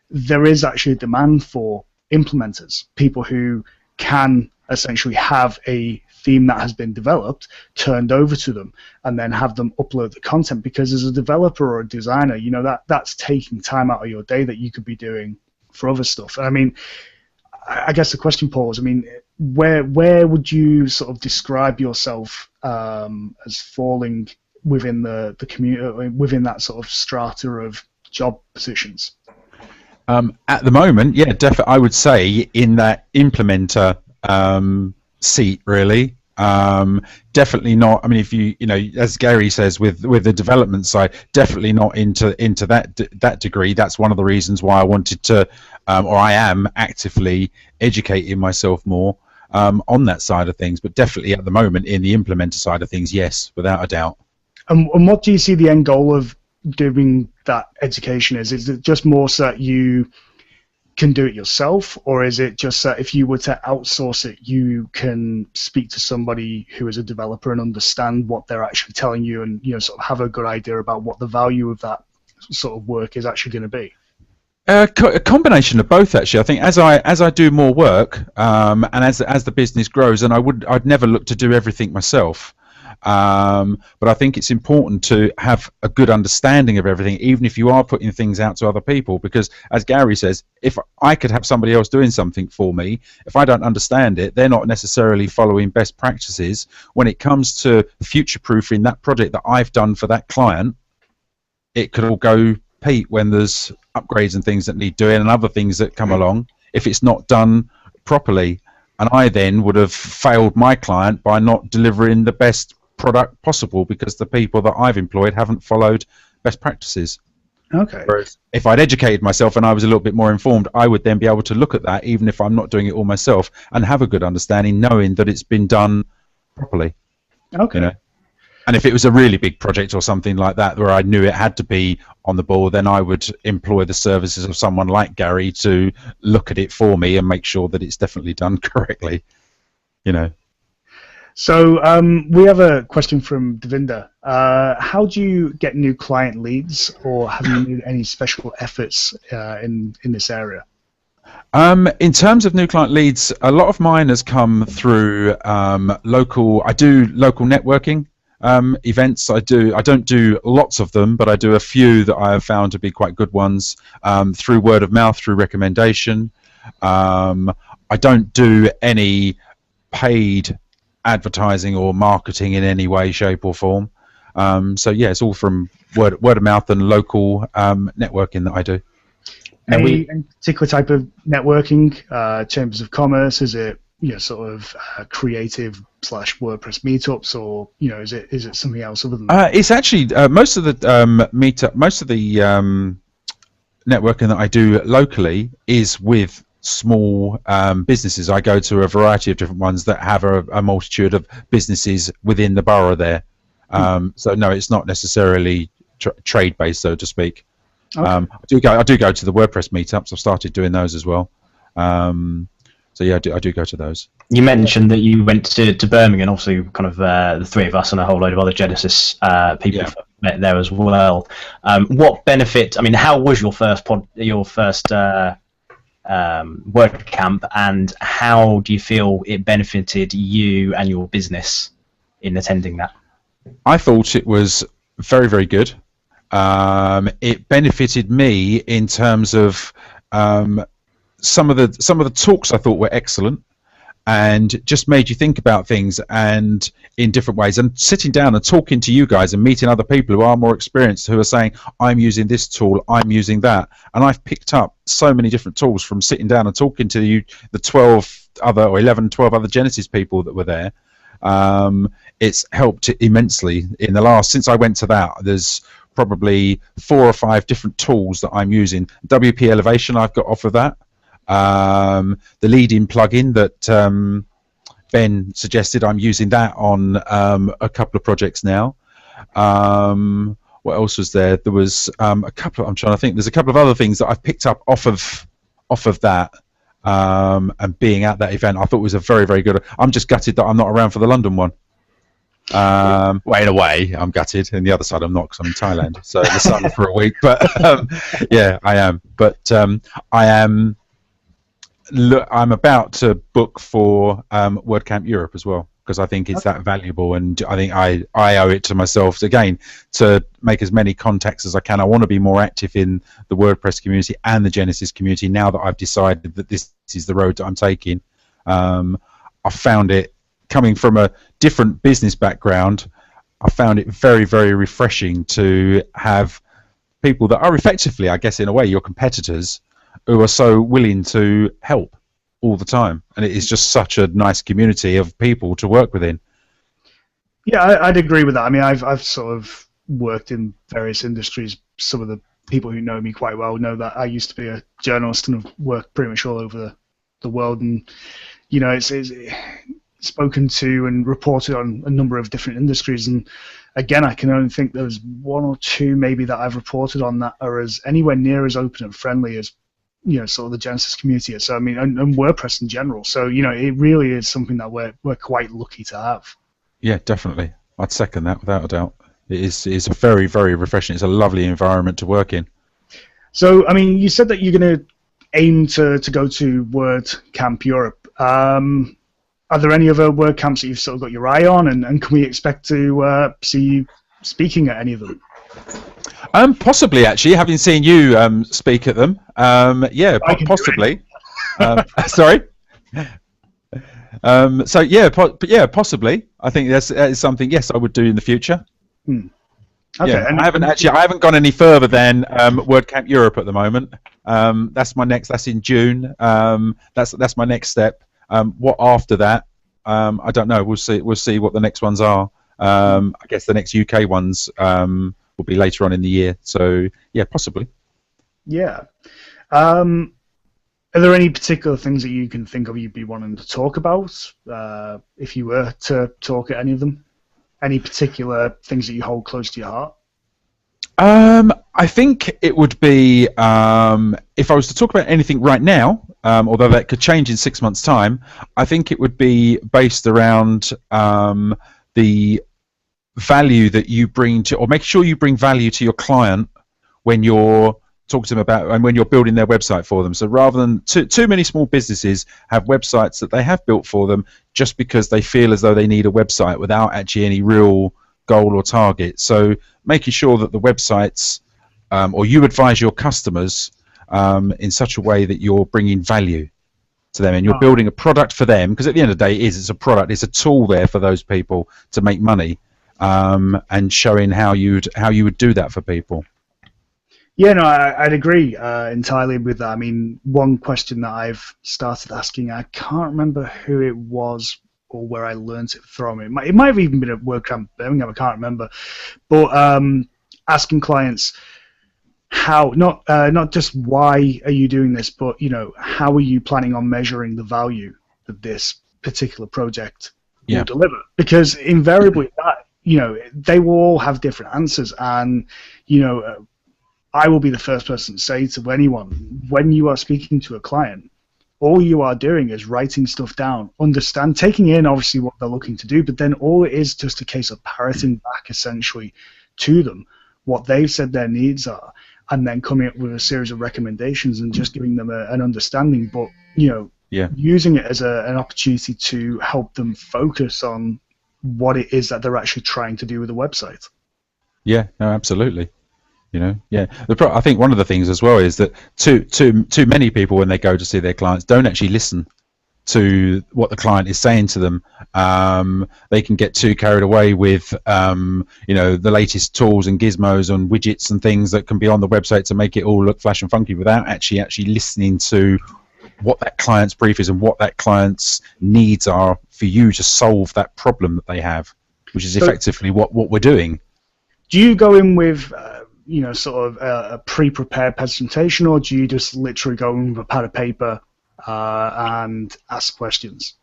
[SPEAKER 1] there is actually a demand for implementers, people who can essentially have a theme that has been developed turned over to them and then have them upload the content, because as a developer or a designer, that's taking time out of your day that you could be doing for other stuff. I mean, I guess the question, Paul, is, I mean, where would you sort of describe yourself as falling within the community, within that sort of strata of job positions?
[SPEAKER 2] At the moment, yeah, definitely, I would say in that implementer seat, really. Definitely not. I mean, if you as Gary says, with the development side, definitely not into that degree. That's one of the reasons why I wanted to, or I am actively educating myself more on that side of things. But definitely at the moment in the implementer side of things, yes, without a doubt.
[SPEAKER 1] And what do you see the end goal of doing that education is? Is it just more so that you can do it yourself, or is it just that if you were to outsource it, you can speak to somebody who is a developer and understand what they're actually telling you, and sort of have a good idea about what the value of that sort of work is actually going to be?
[SPEAKER 2] A combination of both, actually. I think as I do more work, and as the business grows, and I'd never look to do everything myself. But I think it's important to have a good understanding of everything, even if you are putting things out to other people, because as Gary says, if I could have somebody else doing something for me, if I don't understand it, they're not necessarily following best practices. When it comes to future-proofing that project that I've done for that client, it could all go peat when there's upgrades and things that need doing and other things that come along if it's not done properly. And I then would have failed my client by not delivering the best product possible because the people that I've employed haven't followed best practices.
[SPEAKER 1] Okay.
[SPEAKER 2] Whereas if I'd educated myself and I was a little bit more informed, I would then be able to look at that, even if I'm not doing it all myself, and have a good understanding, knowing that it's been done properly.
[SPEAKER 1] Okay.
[SPEAKER 2] And if it was a really big project or something like that where I knew it had to be on the ball, then I would employ the services of someone like Gary to look at it for me and make sure that it's definitely done correctly.
[SPEAKER 1] So we have a question from Devinder. How do you get new client leads, or have you made any special efforts in this area?
[SPEAKER 2] In terms of new client leads, a lot of mine has come through local. I do local networking events. I don't do lots of them, but I do a few that I have found to be quite good ones through word of mouth, through recommendation. I don't do any paid advertising or marketing in any way, shape or form. So yeah, it's all from word of mouth and local networking that I do.
[SPEAKER 1] Any particular type of networking? Chambers of commerce? Is it sort of creative / WordPress meetups, or is it something else other than that?
[SPEAKER 2] It's actually most of the networking that I do locally is with small businesses. I go to a variety of different ones that have a multitude of businesses within the borough there. So no, it's not necessarily trade based, so to speak. Okay. I do go to the WordPress meetups. I've started doing those as well. So yeah, I do go to those.
[SPEAKER 3] You mentioned that you went to Birmingham, obviously kind of the three of us and a whole load of other Genesis people met there as well. What benefit? I mean, how was your first WordCamp, and how do you feel it benefited you and your business in attending that?
[SPEAKER 2] I thought it was very, very good. It benefited me in terms of some of the talks I thought were excellent, and just made you think about things and in different ways. And sitting down and talking to you guys and meeting other people who are more experienced, who are saying, I'm using this tool, I'm using that. And I've picked up so many different tools from sitting down and talking to you, the 12 other Genesis people that were there. It's helped immensely since I went to that. There's probably 4 or 5 different tools that I'm using. WP Elevation I've got off of that. The lead-in plugin that Ben suggested, I'm using that on a couple of projects now. What else was there? There was a couple. I'm trying to think. There's a couple of other things that I've picked up off of that, and being at that event, I thought it was a very, very good. I'm just gutted that I'm not around for the London one. Well, in a way, I'm gutted, and the other side I'm not, because I'm in Thailand, so the sun for a week. But yeah, I am. But I am. Look, I'm about to book for WordCamp Europe as well, because I think it's that valuable, and I think I owe it to myself again to make as many contacts as I can. I want to be more active in the WordPress community and the Genesis community now that I've decided that this is the road that I'm taking. I found it, coming from a different business background, I found it very, very refreshing to have people that are effectively, I guess in a way, your competitors, who are so willing to help all the time, and it is just such a nice community of people to work within.
[SPEAKER 1] Yeah, I'd agree with that. I mean, I've sort of worked in various industries. Some of the people who know me quite well know that I used to be a journalist and have worked pretty much all over the world, and it's spoken to and reported on a number of different industries, and again, I can only think there's 1 or 2 maybe that I've reported on that are as anywhere near as open and friendly as sort of the Genesis community. So I mean, and WordPress in general. So it really is something that we're quite lucky to have.
[SPEAKER 2] Yeah, definitely. I'd second that without a doubt. It's a very, very refreshing. It's a lovely environment to work in.
[SPEAKER 1] So I mean, you said that you're going to aim to go to WordCamp Europe. Are there any other WordCamps that you've sort of got your eye on, and can we expect to see you speaking at any of them?
[SPEAKER 2] Possibly, actually, having seen you speak at them. Yeah, possibly. Sorry. So yeah, possibly. I think that is something. Yes, I would do in the future.
[SPEAKER 1] Okay.
[SPEAKER 2] Yeah, I haven't gone any further than WordCamp Europe at the moment. That's my next. That's in June. That's my next step. What after that? I don't know. We'll see. We'll see what the next ones are. I guess the next UK ones will be later on in the year. So yeah, possibly.
[SPEAKER 1] Yeah. Are there any particular things that you can think of you'd be wanting to talk about if you were to talk at any of them? Any particular things that you hold close to your heart?
[SPEAKER 2] I think it would be if I was to talk about anything right now, although that could change in 6 months' time. I think it would be based around the value that you bring to, or make sure you bring value to your client when you're talking to them about, and when you're building their website for them. So rather than too many small businesses have websites that they have built for them just because they feel as though they need a website without actually any real goal or target. So making sure that the websites, or you advise your customers in such a way that you're bringing value to them and you're building a product for them, because at the end of the day it's a product, it's a tool there for those people to make money, and showing how you would do that for people.
[SPEAKER 1] Yeah, no, I'd agree entirely with that. I mean, one question that I've started asking, I can't remember who it was or where I learned it from. It might have even been at WordCamp Birmingham, I can't remember. But asking clients how, not just why are you doing this, but how are you planning on measuring the value that this particular project will deliver? Because invariably that, they will all have different answers, and I will be the first person to say to anyone, when you are speaking to a client, all you are doing is writing stuff down, taking in obviously what they're looking to do, but then all it is just a case of parroting back essentially to them what they've said their needs are, and then coming up with a series of recommendations and just giving them an understanding, but using it as an opportunity to help them focus on what it is that they're actually trying to do with the website.
[SPEAKER 2] Yeah, no, absolutely. I think one of the things as well is that too many people, when they go to see their clients, don't actually listen to what the client is saying to them. They can get too carried away with the latest tools and gizmos and widgets and things that can be on the website to make it all look flash and funky, without actually listening to what that client's brief is and what that client's needs are for you to solve that problem that they have, which is effectively what we're doing.
[SPEAKER 1] Do you go in with sort of a pre-prepared presentation, or do you just literally go in with a pad of paper and ask questions?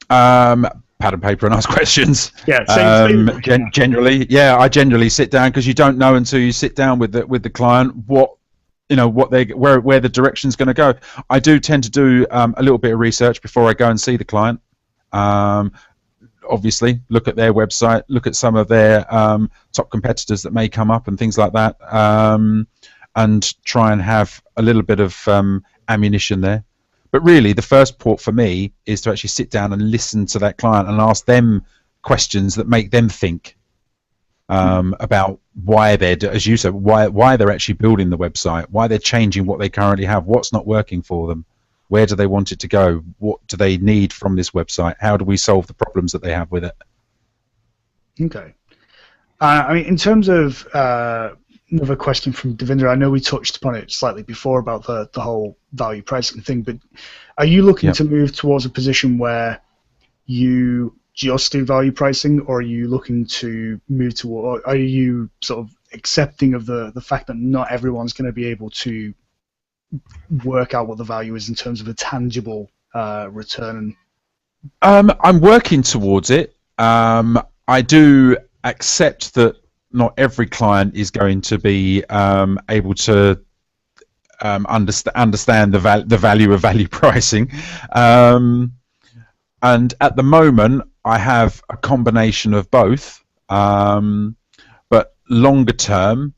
[SPEAKER 2] Pad and paper and ask questions.
[SPEAKER 1] Yeah, same.
[SPEAKER 2] Generally, I generally sit down, because you don't know until you sit down with the client where the direction's going to go. I do tend to do a little bit of research before I go and see the client. Obviously, look at their website, look at some of their top competitors that may come up and things like that, and try and have a little bit of ammunition there. But really, the first port for me is to actually sit down and listen to that client and ask them questions that make them think about why they're, as you said, why they're actually building the website, why they're changing what they currently have, what's not working for them. Where do they want it to go? What do they need from this website? How do we solve the problems that they have with it?
[SPEAKER 1] Okay. I mean, in terms of another question from Devinder, I know we touched upon it slightly before about the whole value pricing thing, but are you looking to move towards a position where you just do value pricing, or are you looking to move toward, are you sort of accepting of the fact that not everyone's going to be able to work out what the value is in terms of a tangible return?
[SPEAKER 2] I'm working towards it. I do accept that not every client is going to be able to understand the value of value pricing. And at the moment, I have a combination of both. But longer term,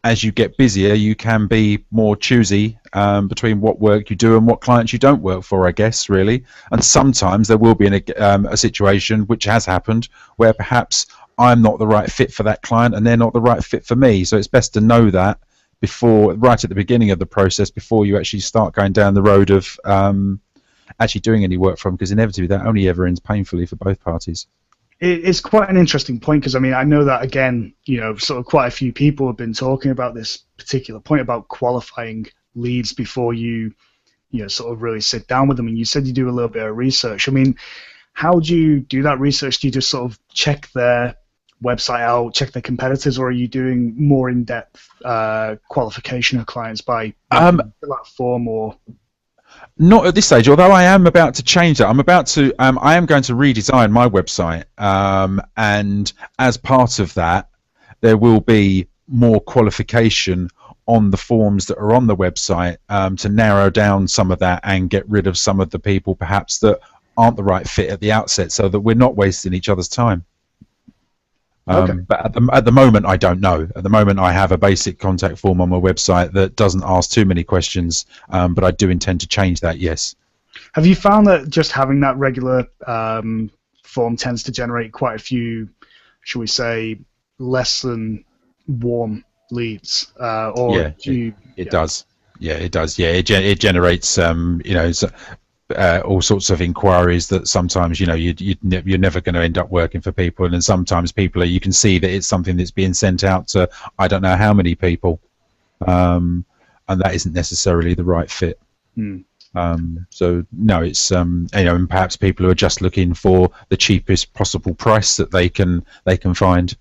[SPEAKER 2] as you get busier, you can be more choosy between what work you do and what clients you don't work for, I guess, really. And sometimes there will be a situation, which has happened, where perhaps I'm not the right fit for that client and they're not the right fit for me. So it's best to know that right at the beginning of the process, before you actually start going down the road of actually doing any work for them, because inevitably that only ever ends painfully for both parties.
[SPEAKER 1] It's quite an interesting point, because I mean, I know that, again, sort of quite a few people have been talking about this particular point about qualifying leads before you sort of really sit down with them. And you said you do a little bit of research. I mean, how do you do that research? Do you just sort of check their website out, check their competitors, or are you doing more in-depth qualification of clients by fill out a form or?
[SPEAKER 2] Not at this stage, although I am about to change that. I am going to redesign my website, and as part of that, there will be more qualification on the forms that are on the website to narrow down some of that and get rid of some of the people perhaps that aren't the right fit at the outset, so that we're not wasting each other's time.
[SPEAKER 1] Okay.
[SPEAKER 2] But at the moment, I don't know. At the moment, I have a basic contact form on my website that doesn't ask too many questions, but I do intend to change that, yes.
[SPEAKER 1] Have you found that just having that regular form tends to generate quite a few, shall we say, less than warm leads?
[SPEAKER 2] It does. Yeah, it does. Yeah, it generates, all sorts of inquiries that sometimes you're never going to end up working for people, and then sometimes you can see that it's something that's being sent out to I don't know how many people, and that isn't necessarily the right fit. So no, it's and perhaps people who are just looking for the cheapest possible price that they can find.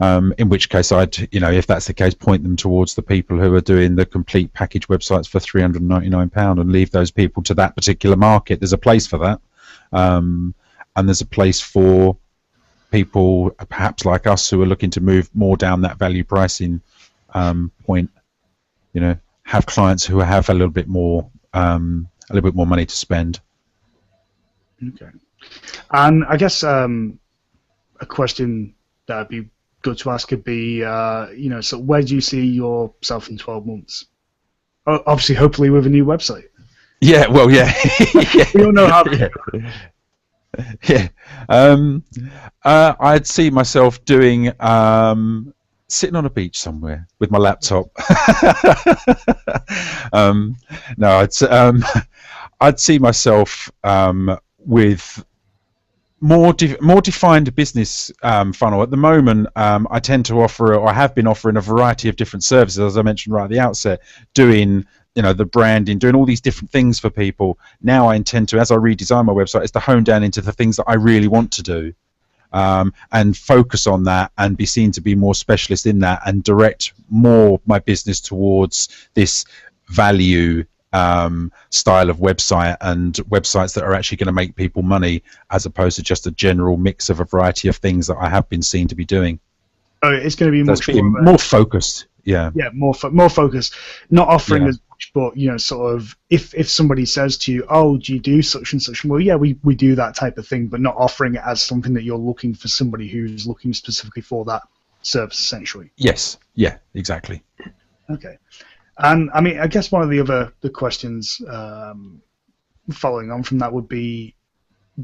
[SPEAKER 2] In which case, if that's the case, point them towards the people who are doing the complete package websites for £399 and leave those people to that particular market. There's a place for that, and there's a place for people perhaps like us who are looking to move more down that value pricing point. Have clients who have a little bit more money to spend.
[SPEAKER 1] Okay, and I guess a question that'd be good to ask could be, so where do you see yourself in 12 months? Obviously, hopefully with a new website.
[SPEAKER 2] Yeah, well, yeah.
[SPEAKER 1] We don't know how.
[SPEAKER 2] Yeah. I'd see myself doing sitting on a beach somewhere with my laptop. No, I'd see myself with more defined business funnel. At the moment, I tend to offer, or I have been offering, a variety of different services, as I mentioned right at the outset, doing the branding, doing all these different things for people. Now I intend to, as I redesign my website, is to hone down into the things that I really want to do, and focus on that and be seen to be more specialist in that, and direct more my business towards this value style of website, and websites that are actually going to make people money, as opposed to just a general mix of a variety of things that I have been seen to be doing.
[SPEAKER 1] Oh, it's going to be much
[SPEAKER 2] more focused. Yeah.
[SPEAKER 1] Yeah, more focused. Not offering as much, but sort of if somebody says to you, "Oh, do you do such and such?" Well, yeah, we do that type of thing, but not offering it as something that you're looking for somebody who's looking specifically for that service, essentially.
[SPEAKER 2] Yes. Yeah. Exactly.
[SPEAKER 1] Okay. And I mean, I guess one of the questions following on from that would be,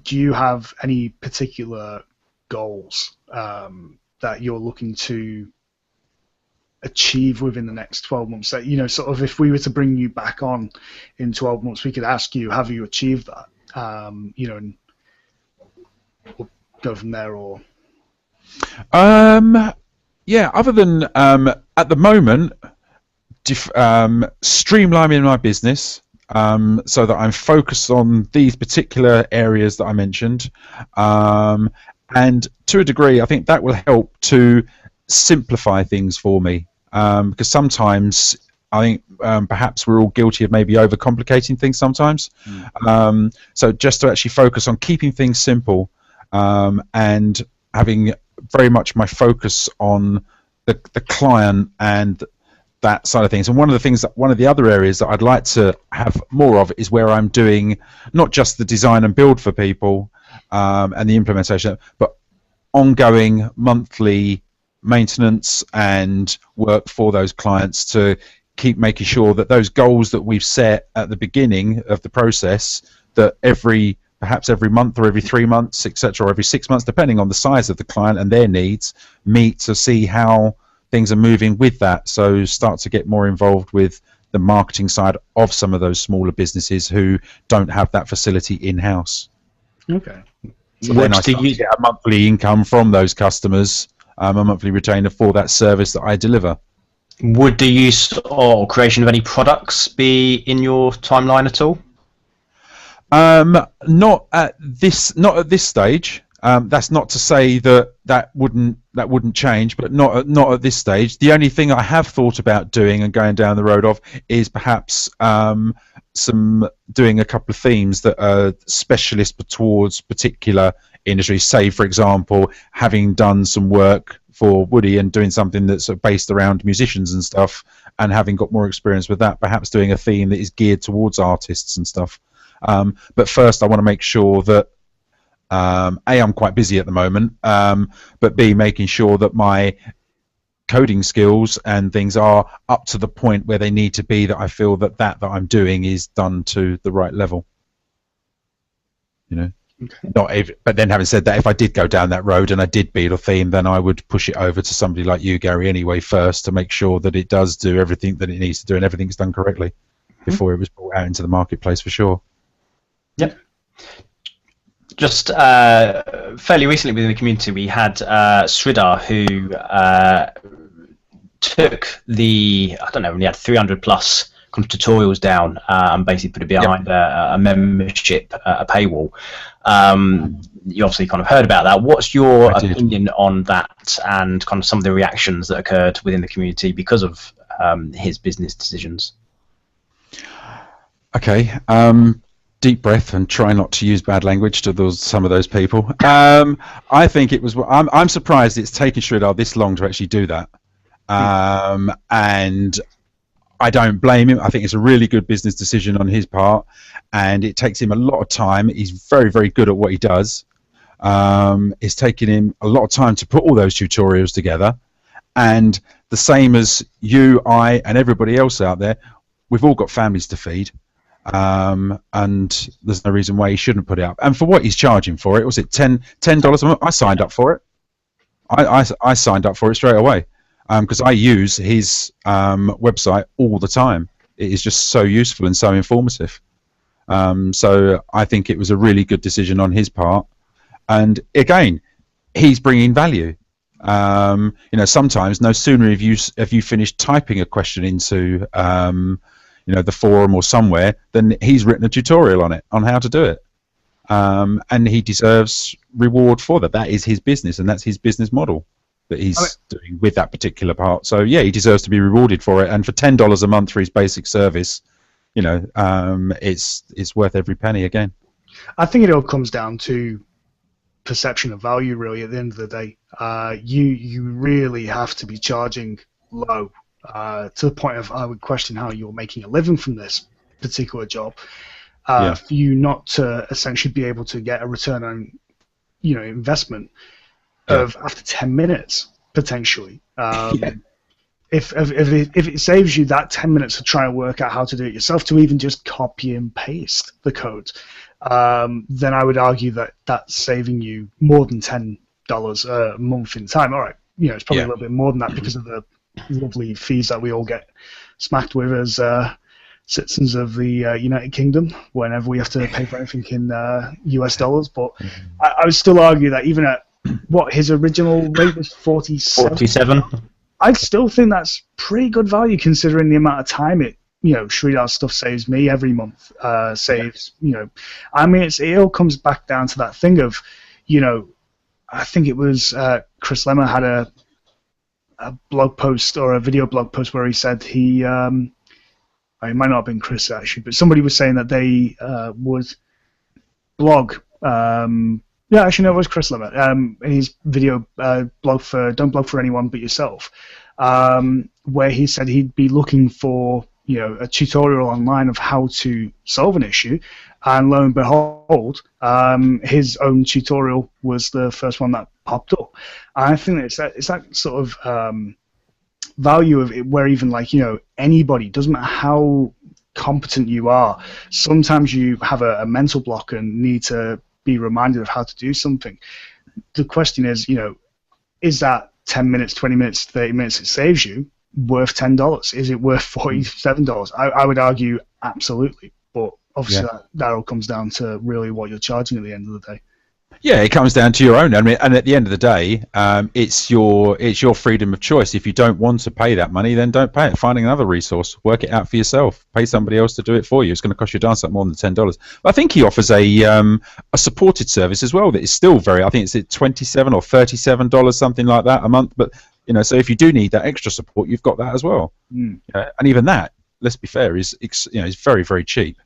[SPEAKER 1] do you have any particular goals that you're looking to achieve within the next 12 months? That sort of, if we were to bring you back on in 12 months, we could ask you, have you achieved that? And we'll go from there. Or
[SPEAKER 2] yeah, other than at the moment, streamlining my business so that I'm focused on these particular areas that I mentioned, and to a degree I think that will help to simplify things for me, because sometimes I think perhaps we're all guilty of maybe overcomplicating things sometimes. So just to actually focus on keeping things simple, and having very much my focus on the client and that side of things. And one of the other areas that I'd like to have more of is where I'm doing not just the design and build for people and the implementation, but ongoing monthly maintenance and work for those clients to keep making sure that those goals that we've set at the beginning of the process, that perhaps every month or every 3 months, etc., or every 6 months, depending on the size of the client and their needs, meet to see how things are moving with that. So start to get more involved with the marketing side of some of those smaller businesses who don't have that facility in-house.
[SPEAKER 1] Okay.
[SPEAKER 2] So then I start to get a monthly income from those customers, a monthly retainer for that service that I deliver.
[SPEAKER 3] Would the use or creation of any products be in your timeline at all?
[SPEAKER 2] Not at this stage. That's not to say that wouldn't change, but not at this stage. The only thing I have thought about doing and going down the road of is perhaps doing a couple of themes that are specialist towards particular industries. Say, for example, having done some work for Woody and doing something that's based around musicians and stuff, and having got more experience with that, perhaps doing a theme that is geared towards artists and stuff. But first, I want to make sure that A, I'm quite busy at the moment, but B, making sure that my coding skills and things are up to the point where they need to be, that I feel that I'm doing is done to the right level. You know, okay. But then having said that, if I did go down that road and I did build a theme, then I would push it over to somebody like you, Gary, anyway, first, to make sure that it does do everything that it needs to do and everything's done correctly before it was brought out into the marketplace, for sure.
[SPEAKER 3] Yep. Just fairly recently within the community, we had Sridhar, who took we had 300 plus kind of tutorials down and basically put it behind a membership, a paywall. You obviously kind of heard about that. What's your opinion on that and kind of some of the reactions that occurred within the community because of his business decisions?
[SPEAKER 2] Okay. Deep breath and try not to use bad language to some of those people. I think it was. I'm surprised it's taken Sridhar this long to actually do that, and I don't blame him. I think it's a really good business decision on his part, and it takes him a lot of time. He's very, very good at what he does. It's taken him a lot of time to put all those tutorials together, and the same as you, I, and everybody else out there, we've all got families to feed. And there's no reason why he shouldn't put it up. And for what he's charging for it, was it $10 a month? I signed up for it. I signed up for it straight away because I use his website all the time. It is just so useful and so informative. So I think it was a really good decision on his part. And again, he's bringing value. Sometimes no sooner have you finished typing a question into the forum or somewhere, then he's written a tutorial on it, on how to do it. And he deserves reward for that. That is his business, and that's his business model that he's doing with that particular part. So yeah, he deserves to be rewarded for it. And for $10 a month for his basic service, it's worth every penny again.
[SPEAKER 1] I think it all comes down to perception of value, really, at the end of the day. You really have to be charging low. To the point of I would question how you're making a living from this particular job. For you not to essentially be able to get a return on, investment of after 10 minutes potentially. If it saves you that 10 minutes to try and work out how to do it yourself, to even just copy and paste the code, then I would argue that that's saving you more than $10 a month in time. All right, it's probably a little bit more than that because of the lovely fees that we all get smacked with as citizens of the United Kingdom whenever we have to pay for anything in US dollars. But I would still argue that even at what his original rate was 47, I still think that's pretty good value considering the amount of time Sridhar's stuff saves me every month. I mean, it all comes back down to that thing of, I think it was Chris Lemmer had a blog post or a video blog post where he said it might not have been Chris actually, but somebody was saying that they would blog. Actually no, it was Chris Lemmer. In his video blog for Don't Blog for Anyone But Yourself. where he said he'd be looking for a tutorial online of how to solve an issue, and lo and behold, his own tutorial was the first one that popped up. And I think it's that sort of value of it, where even anybody, doesn't matter how competent you are, sometimes you have a mental block and need to be reminded of how to do something. The question is, is that 10 minutes, 20 minutes, 30 minutes it saves you worth $10? Is it worth $47? I would argue absolutely, but obviously that all comes down to really what you're charging at the end of the day. Yeah,
[SPEAKER 2] it comes down to your own. I mean, and at the end of the day, it's your freedom of choice. If you don't want to pay that money, then don't pay it. Finding another resource, work it out for yourself. Pay somebody else to do it for you. It's going to cost you a darn sight more than $10. I think he offers a supported service as well that is still very. I think it's at $27 or $37, something like that a month. But so if you do need that extra support, you've got that as well. And even that, let's be fair, is very, very cheap.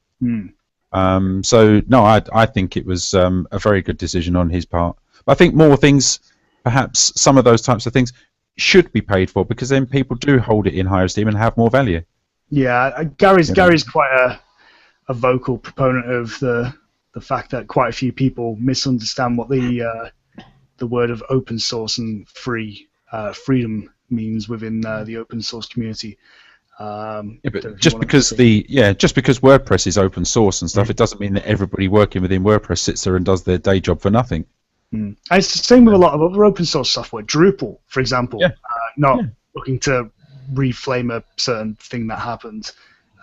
[SPEAKER 2] So no, I think it was a very good decision on his part. I think more things, perhaps some of those types of things, should be paid for, because then people do hold it in higher esteem and have more value. Yeah, Gary's quite a vocal proponent of the fact that quite a few people misunderstand what the word of open source and freedom means within the open source community. But just because WordPress is open source and stuff, it doesn't mean that everybody working within WordPress sits there and does their day job for nothing. And it's the same with a lot of other open source software. Drupal, for example, not looking to reflame a certain thing that happened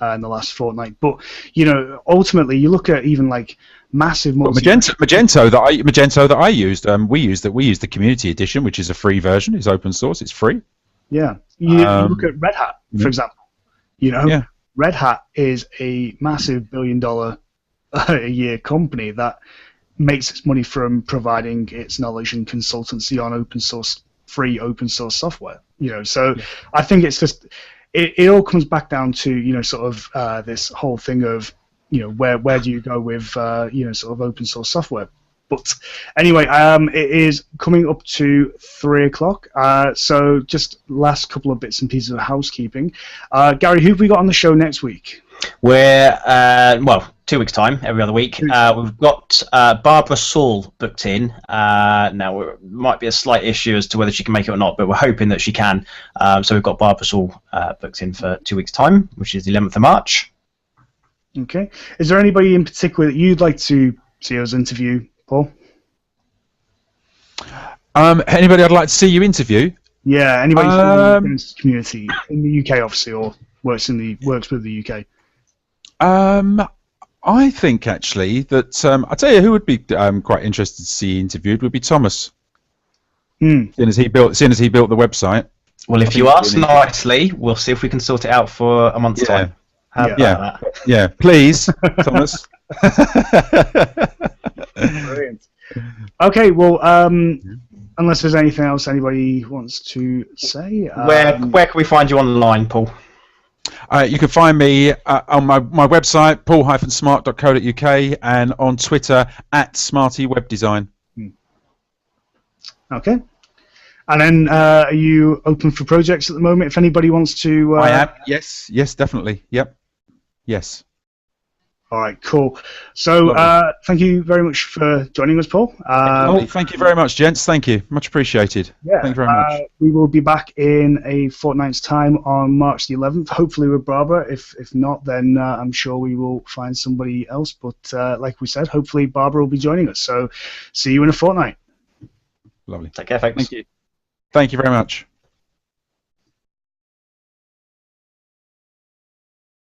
[SPEAKER 2] in the last fortnight, but ultimately you look at even massive Magento that I used. We used the community edition, which is a free version. It's open source. It's free. Yeah, you look at Red Hat, for example. Red Hat is a massive $1 billion a year company that makes its money from providing its knowledge and consultancy on free open source software. So I think it's just it all comes back down to this whole thing of where do you go with sort of open source software. But anyway, it is coming up to 3 o'clock, so just last couple of bits and pieces of housekeeping. Gary, who have we got on the show next week?
[SPEAKER 3] We're 2 weeks' time, every other week. We've got Barbara Saul booked in. Now, it might be a slight issue as to whether she can make it or not, but we're hoping that she can. So we've got Barbara Saul booked in for 2 weeks' time, which is the 11th of March.
[SPEAKER 1] Okay. Is there anybody in particular that you'd like to see us interview, Paul?
[SPEAKER 2] Anybody I'd like to see you interview?
[SPEAKER 1] Yeah, anybody from the community in the UK, obviously, or works with the UK.
[SPEAKER 2] I think actually that I'll tell you who would be quite interested to see interviewed would be Thomas. Seeing as he built the website.
[SPEAKER 3] Well, if you ask nicely, we'll see if we can sort it out for a month's time. How about that?
[SPEAKER 2] Yeah, please, Thomas.
[SPEAKER 1] Brilliant. Okay, well, unless there's anything else anybody wants to say,
[SPEAKER 3] where can we find you online, Paul?
[SPEAKER 2] You can find me on my website, paul-smart.co.uk, and on Twitter @smartywebdesign.
[SPEAKER 1] Okay. And then, are you open for projects at the moment? If anybody wants to,
[SPEAKER 2] I am. Yes, definitely. Yep. Yes.
[SPEAKER 1] All right, cool. So thank you very much for joining us, Paul.
[SPEAKER 2] Thank you very much, gents. Thank you. Much appreciated.
[SPEAKER 1] Yeah,
[SPEAKER 2] thank you very much.
[SPEAKER 1] We will be back in a fortnight's time on March the 11th, hopefully with Barbara. If not, then I'm sure we will find somebody else. But like we said, hopefully Barbara will be joining us. So see you in a fortnight.
[SPEAKER 2] Lovely.
[SPEAKER 3] Take care, thanks.
[SPEAKER 2] Thank you. Thank you very much.